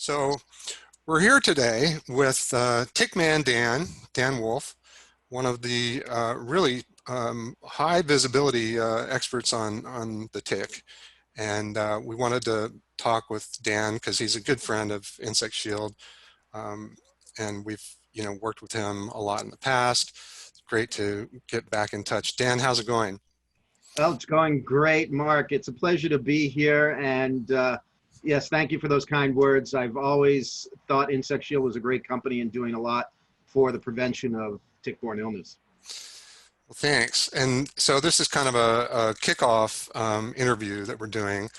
So we're here today with Tick Man Dan Wolff, one of the really high visibility experts on the tick. And we wanted to talk with Dan because he's a good friend of Insect Shield. And we've worked with him a lot in the past. It's great to get back in touch. Dan, how's it going? Well, it's going great, Mark. It's a pleasure to be here. And yes, thank you for those kind words. I've always thought Insect Shield was a great company and doing a lot for the prevention of tick-borne illness. Well, thanks. And so this is kind of a kickoff interview that we're doing.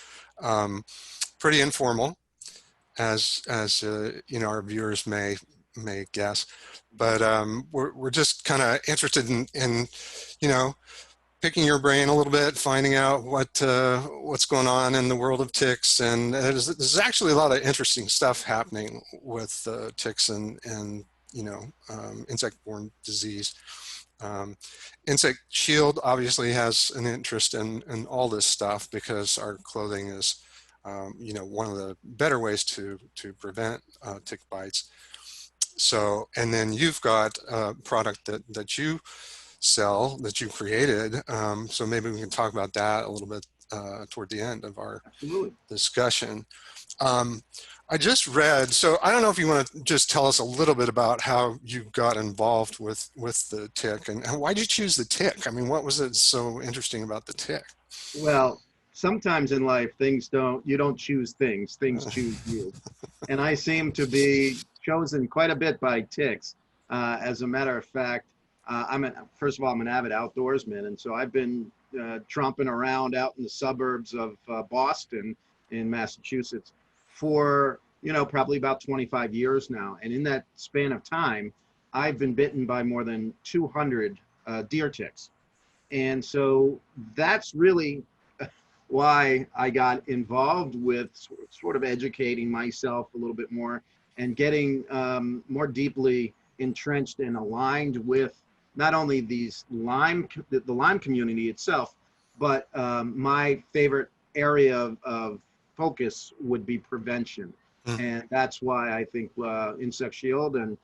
Pretty informal, as our viewers may guess, but we're just kind of interested in picking your brain a little bit, finding out what's going on in the world of ticks, and there's actually a lot of interesting stuff happening with ticks and insect-borne disease. Insect Shield obviously has an interest in all this stuff because our clothing is one of the better ways to prevent tick bites. So, and then you've got a product that you sell, that you created. So maybe we can talk about that a little bit toward the end of our discussion. I just read, so I don't know if you want to just tell us a little bit about how you got involved with the tick, and why did you choose the tick? I mean, what was it so interesting about the tick? Well, sometimes in life, you don't choose things choose you. And I seem to be chosen quite a bit by ticks. As a matter of fact, first of all, I'm an avid outdoorsman, and so I've been tromping around out in the suburbs of Boston in Massachusetts for probably about 25 years now. And in that span of time, I've been bitten by more than 200 deer ticks. And so that's really why I got involved with sort of educating myself a little bit more and getting more deeply entrenched and aligned with not only the Lyme community itself, but my favorite area of focus would be prevention. And that's why I think Insect Shield and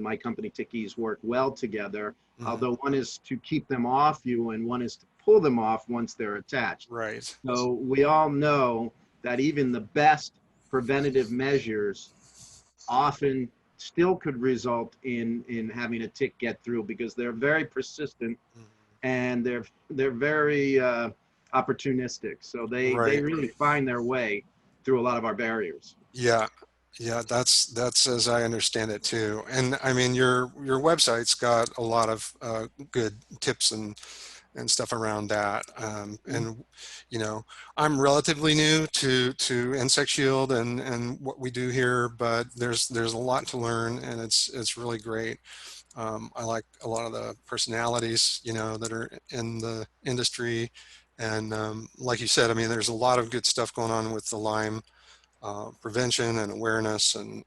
my company TickEase work well together, although one is to keep them off you and one is to pull them off once they're attached. Right. So we all know that even the best preventative measures often still could result in having a tick get through because they're very persistent and they're very opportunistic. So they really find their way through a lot of our barriers. Yeah, that's as I understand it too. And I mean, your website's got a lot of good tips and stuff around that. And I'm relatively new to Insect Shield and what we do here, but there's a lot to learn, and it's really great. I like a lot of the personalities that are in the industry, and like you said, I mean, there's a lot of good stuff going on with the Lyme prevention and awareness and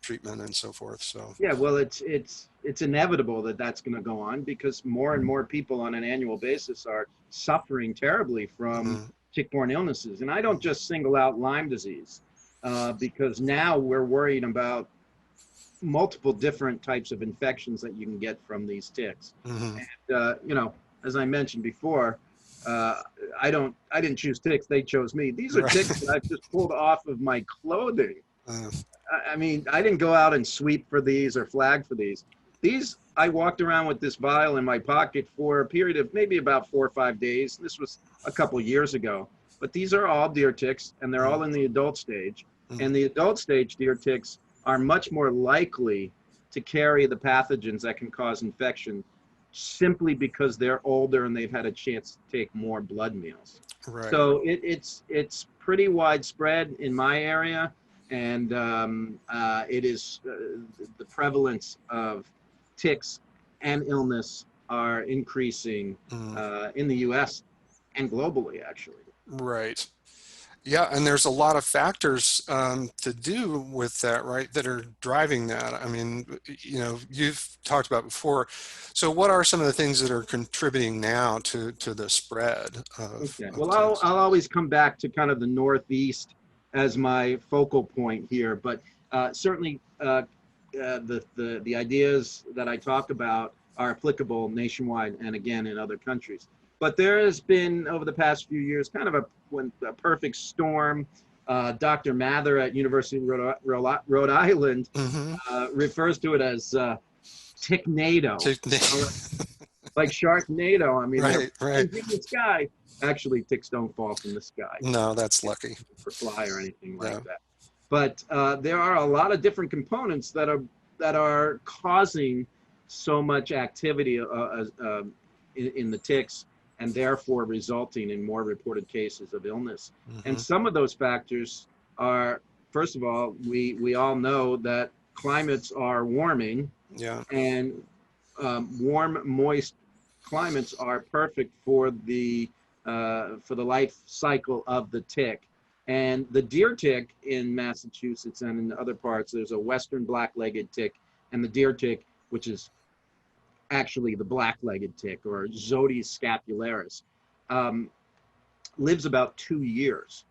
treatment and so forth. So yeah, well, it's inevitable that that's going to go on because more and more people on an annual basis are suffering terribly from tick-borne illnesses. And I don't just single out Lyme disease because now we're worried about multiple different types of infections that you can get from these ticks. And as I mentioned before, I didn't choose ticks, they chose me. These are ticks that I've just pulled off of my clothing. I mean, I didn't go out and sweep for these or flag for these. I walked around with this vial in my pocket for a period of maybe about 4 or 5 days. This was a couple years ago. But these are all deer ticks, and they're all in the adult stage. And the adult stage deer ticks are much more likely to carry the pathogens that can cause infection simply because they're older and they've had a chance to take more blood meals. Right. So it's pretty widespread in my area, and it is the prevalence of ticks and illness are increasing in the U.S. and globally, actually. Right. Yeah, and there's a lot of factors to do with that, right, that are driving that. I mean, you've talked about before. So what are some of the things that are contributing now to the spread of Well, I'll always come back to kind of the Northeast as my focal point here, but certainly the ideas that I talk about are applicable nationwide and again in other countries. But there has been over the past few years kind of a perfect storm. Dr. Mather at University of Rhode Island Mm-hmm. refers to it as ticknado, like Sharknado. I mean, they're Right, right. flying through the sky. Actually, ticks don't fall from the sky No, that's lucky. or fly or anything like Yeah. that. But there are a lot of different components that are causing so much activity in the ticks, and therefore resulting in more reported cases of illness. And Mm-hmm. some of those factors are, first of all, we all know that climates are warming, Yeah. and warm, moist climates are perfect for the life cycle of the tick. And the deer tick in Massachusetts and in other parts, there's a western black-legged tick, and the deer tick, which is actually the black-legged tick, or Zodius scapularis, lives about 2 years.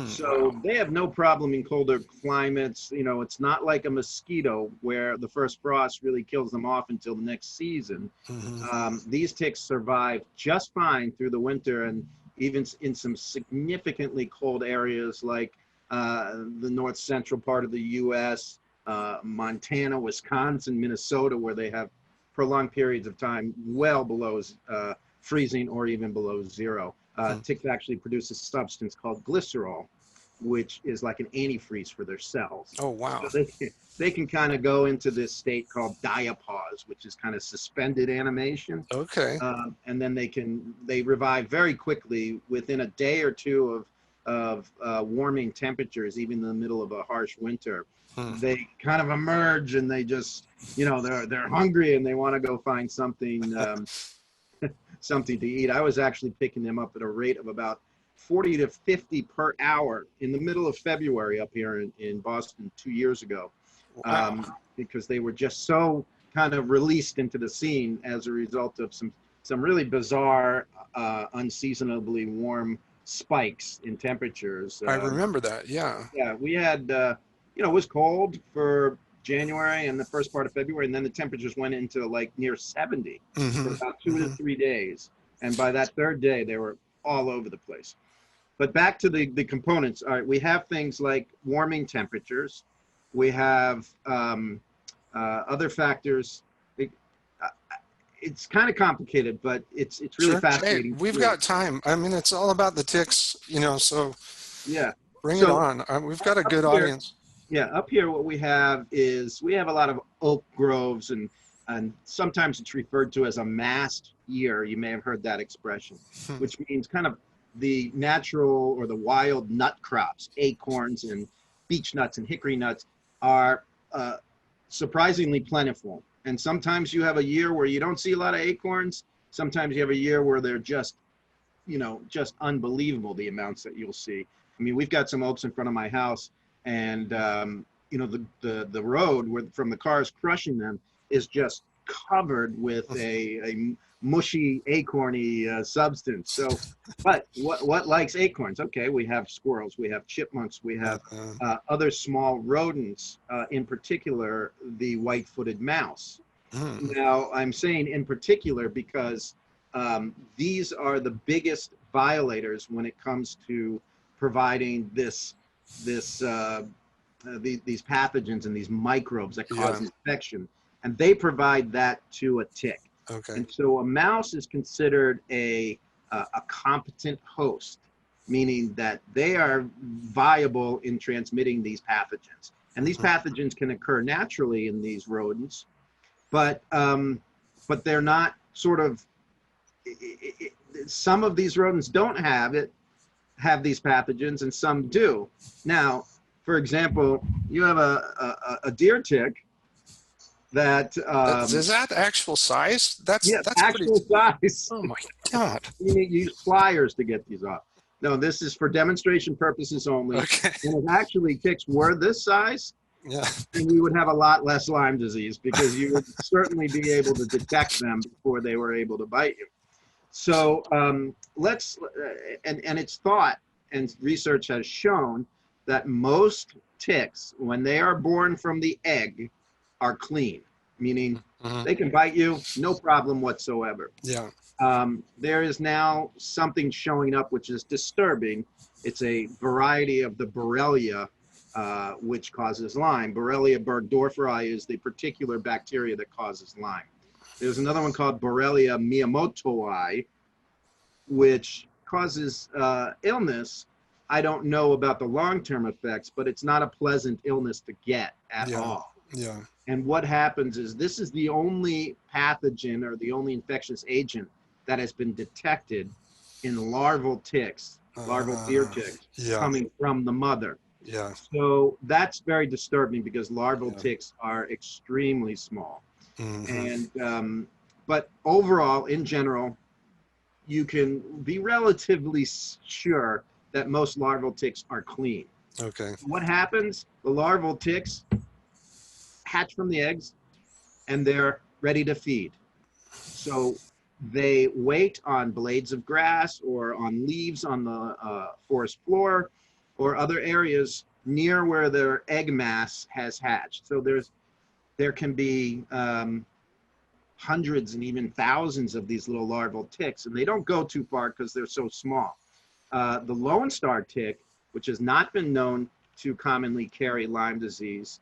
So Wow. they have no problem in colder climates. You know, it's not like a mosquito where the first frost really kills them off until the next season. Mm-hmm. These ticks survive just fine through the winter, and even in some significantly cold areas like the north central part of the U.S., Montana, Wisconsin, Minnesota, where they have prolonged periods of time well below freezing or even below zero. Ticks actually produce a substance called glycerol, which is like an antifreeze for their cells. Oh, wow. So they can kind of go into this state called diapause, which is kind of suspended animation. Okay. And then they revive very quickly within a day or two of warming temperatures, even in the middle of a harsh winter. Hmm. They kind of emerge, and they just, you know, they're hungry and they want to go find something something to eat. I was actually picking them up at a rate of about 40 to 50 per hour in the middle of February up here in Boston 2 years ago, Wow. because they were just so kind of released into the scene as a result of some really bizarre, unseasonably warm spikes in temperatures. I remember that. Yeah. Yeah, we had, it was cold for January and the first part of February, and then the temperatures went into like near 70 for Mm-hmm. about 2 to Mm-hmm. 3 days. And by that third day, they were all over the place. But back to the components. All right, we have things like warming temperatures. We have other factors. It's kind of complicated, but it's really Sure. Hey, fascinating. we've got time. I mean, it's all about the ticks, so Yeah. bring it So on. We've got a up good here, audience. yeah, up here, what we have is we have a lot of oak groves, and sometimes it's referred to as a mast year. You may have heard that expression, Hmm. which means kind of the natural or the wild nut crops, acorns and beech nuts and hickory nuts are surprisingly plentiful. And sometimes you have a year where you don't see a lot of acorns. Sometimes you have a year where they're just just unbelievable, the amounts that you'll see. I mean, we've got some oaks in front of my house, and the road from the cars crushing them is just covered with a mushy acorny substance. So, but what likes acorns? Okay, we have squirrels, we have chipmunks, we have Uh, other small rodents, in particular the white-footed mouse. hmm. Now, I'm saying in particular because these are the biggest violators when it comes to providing these pathogens and these microbes that cause Yeah. infection, and they provide that to a tick. Okay. And so a mouse is considered a competent host, meaning that they are viable in transmitting these pathogens. And these pathogens can occur naturally in these rodents, but they're not sort of. Some of these rodents don't have these pathogens, and some do. Now, for example, you have a deer tick that Is that actual size? yeah, That's pretty. actual size. Oh my God. You need to use pliers to get these off. No, this is for demonstration purposes only. Okay. And if actually ticks were this size, Yeah. then we would have a lot less Lyme disease, because you would certainly be able to detect them before they were able to bite you. So and it's thought, and research has shown that most ticks, when they are born from the egg, are clean, meaning Mm-hmm. they can bite you, no problem whatsoever. Yeah. There is now something showing up which is disturbing. It's a variety of the Borrelia, which causes Lyme. Borrelia burgdorferi is the particular bacteria that causes Lyme. There's another one called Borrelia miyamotoi, which causes illness. I don't know about the long-term effects, but it's not a pleasant illness to get at Yeah. all. Yeah. And what happens is this is the only pathogen or the only infectious agent that has been detected in larval ticks, larval ear ticks, Yeah. coming from the mother. Yeah. So that's very disturbing because larval Yeah. ticks are extremely small. Mm-hmm. And but overall, in general, you can be relatively sure that most larval ticks are clean. Okay. What happens? The larval ticks hatch from the eggs and they're ready to feed. So they wait on blades of grass or on leaves on the forest floor or other areas near where their egg mass has hatched. So there can be hundreds and even thousands of these little larval ticks, and they don't go too far because they're so small. The Lone Star tick, which has not been known to commonly carry Lyme disease,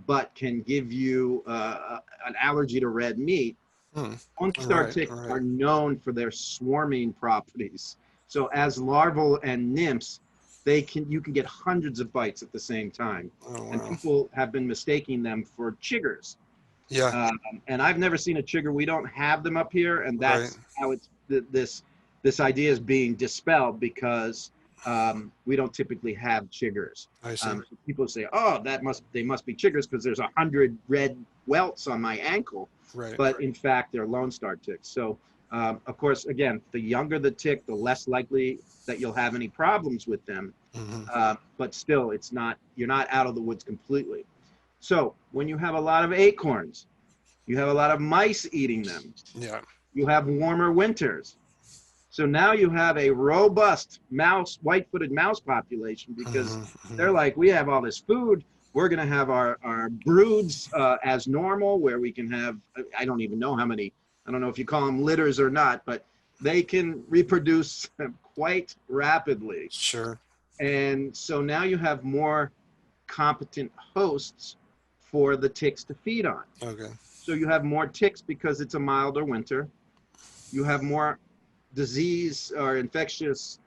but can give you an allergy to red meat. Hmm. Lone All Star right. ticks All are right. known for their swarming properties. So as larval and nymphs, you can get hundreds of bites at the same time. Oh, And wow. people have been mistaking them for chiggers. Yeah. And I've never seen a chigger. We don't have them up here, and Right. that's how this idea is being dispelled because we don't typically have chiggers. I see. So people say, "Oh, they must be chiggers because there's 100 red welts on my ankle," Right. but in fact, they're Lone Star ticks. So, of course, again, the younger the tick, the less likely that you'll have any problems with them. Mm-hmm. But still, you're not out of the woods completely. So when you have a lot of acorns, you have a lot of mice eating them, Yeah. you have warmer winters. So now you have a robust white-footed mouse population because Mm-hmm. they're Mm-hmm. like, we have all this food. We're going to have our broods as normal, where we can have, I don't even know how many, I don't know if you call them litters or not, but they can reproduce quite rapidly. Sure. And so now you have more competent hosts for the ticks to feed on. Okay. So you have more ticks because it's a milder winter. You have more disease or infectious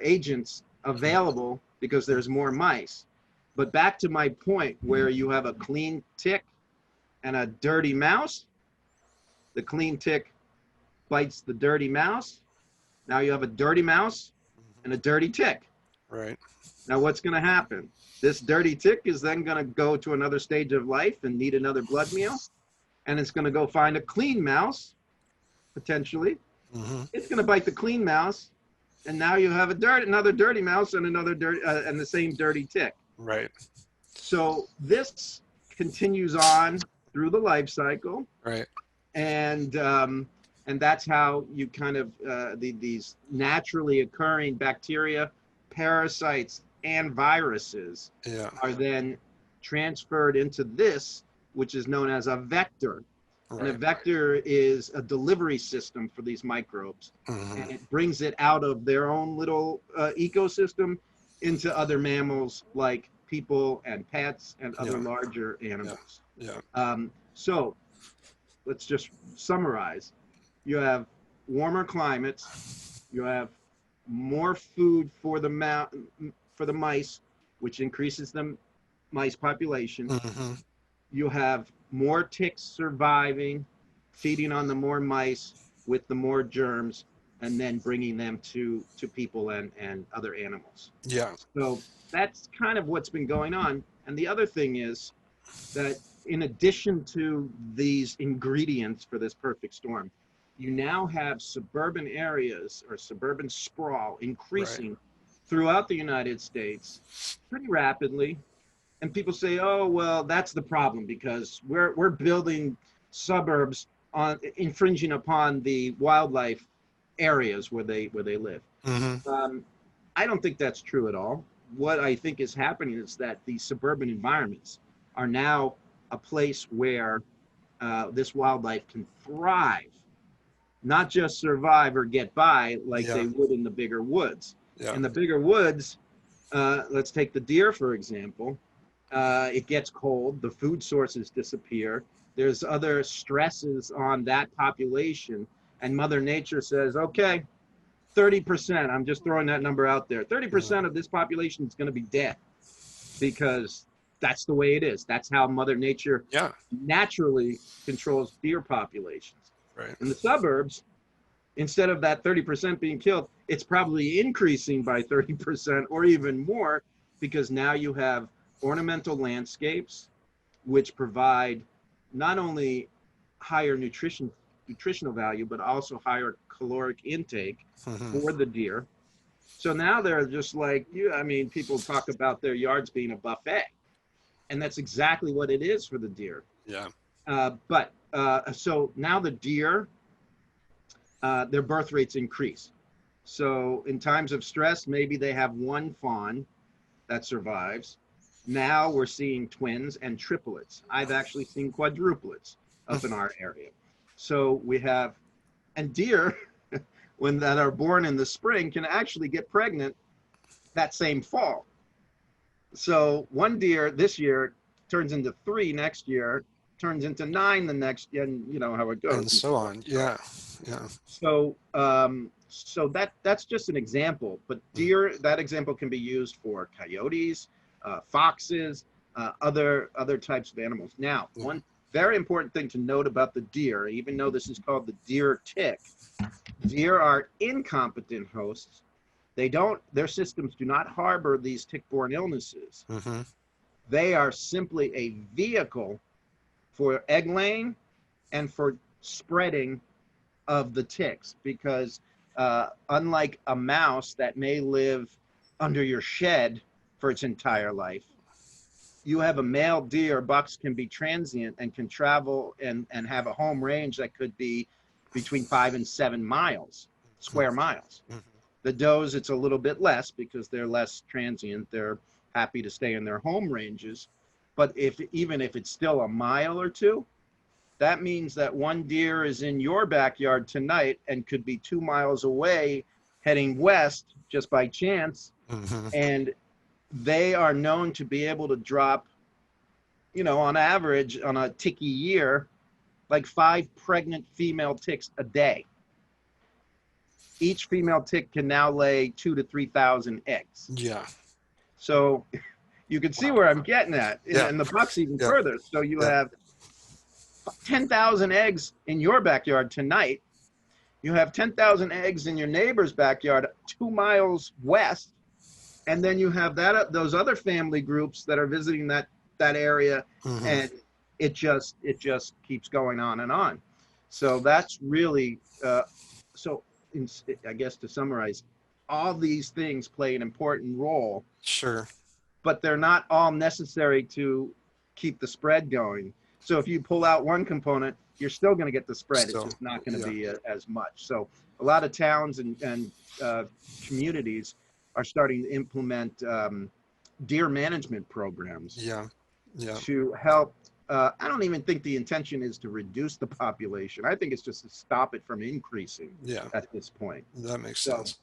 agents available because there's more mice. But back to my point where you have a clean tick and a dirty mouse, the clean tick bites the dirty mouse. Now you have a dirty mouse and a dirty tick. Right. Now what's going to happen? This dirty tick is then going to go to another stage of life and need another blood meal. And it's going to go find a clean mouse, potentially. Mm-hmm. It's going to bite the clean mouse. And now you have another dirty mouse and and the same dirty tick. Right. So this continues on through the life cycle. Right. And that's how you kind of, these naturally occurring bacteria, parasites, and viruses Yeah. are then transferred into this, which is known as a vector. And a Right. vector is a delivery system for these microbes. Mm-hmm. And it brings it out of their own little ecosystem into other mammals like people and pets and other Yeah. larger animals. Yeah. So let's just summarize. You have warmer climates. You have more food for the mice, which increases the mice population. Mm-hmm. You have more ticks surviving, feeding on the more mice with the more germs, and then bringing them to people and other animals. Yeah. So that's kind of what's been going on. And the other thing is that in addition to these ingredients for this perfect storm, you now have suburban areas or suburban sprawl increasing throughout the United States pretty rapidly. And people say, oh, well, that's the problem because we're building suburbs on infringing upon the wildlife areas where they live. Mm-hmm. I don't think that's true at all. what I think is happening is that these suburban environments are now a place where this wildlife can thrive, not just survive or get by like Yeah. they would in the bigger woods. Yeah. In the bigger woods, let's take the deer, for example. It gets cold, the food sources disappear, there's other stresses on that population, and Mother Nature says, okay, 30%, I'm just throwing that number out there, Yeah. 30% of this population is going to be dead because that's the way it is. That's how Mother Nature Yeah. naturally controls deer populations. Right. In the suburbs, instead of that 30% being killed, it's probably increasing by 30% or even more, because now you have ornamental landscapes which provide not only higher nutritional value, but also higher caloric intake Hmm. for the deer. So now they're just like you. I mean, people talk about their yards being a buffet, and that's exactly what it is for the deer. Yeah. So now the deer, their birth rates increase. So in times of stress, maybe they have one fawn that survives. Now we're seeing twins and triplets. I've actually seen quadruplets up in our area. So we have, and deer, when that are born in the spring, can actually get pregnant that same fall. So one deer this year turns into 3 next year, turns into 9 the next year, and you know how it And goes and so so on. on. Yeah. Yeah. So that's just an example, but deer, that example can be used for coyotes, foxes, other types of animals. Now, Yeah. one very important thing to note about the deer, even though this is called the deer tick, deer are incompetent hosts. Their systems do not harbor these tick-borne illnesses. Hmm. They are simply a vehicle for egg laying and for spreading of the ticks, because unlike a mouse that may live under your shed for its entire life, you have a male deer. Bucks can be transient and can travel and have a home range that could be between 5 and 7 miles, square miles. Hmm. The does, it's a little bit less because they're less transient. They're happy to stay in their home ranges. But even if it's still a mile or two, that means that one deer is in your backyard tonight and could be 2 miles away heading west just by chance. Hmm. And they are known to be able to drop, on average on a ticky year, like 5 pregnant female ticks a day. Each female tick can now lay 2 to 3,000 eggs. Yeah. So you can see Wow. where I'm getting at, Yeah. and the bucks even Yeah. further. So you Yeah. have 10,000 eggs in your backyard tonight. You have 10,000 eggs in your neighbor's backyard 2 miles west, and then you have those other family groups that are visiting that area, Hmm. and it just keeps going on and on. So that's really so. I guess to summarize, all these things play an important role, Sure. but they're not all necessary to keep the spread going. So if you pull out one component, you're still going to get the spread. It's Still. just not going to Yeah. be as much. So a lot of towns and communities are starting to implement deer management programs Yeah. Yeah. to help. I don't even think the intention is to reduce the population. I think it's just to stop it from increasing Yeah. at this point. That makes So sense.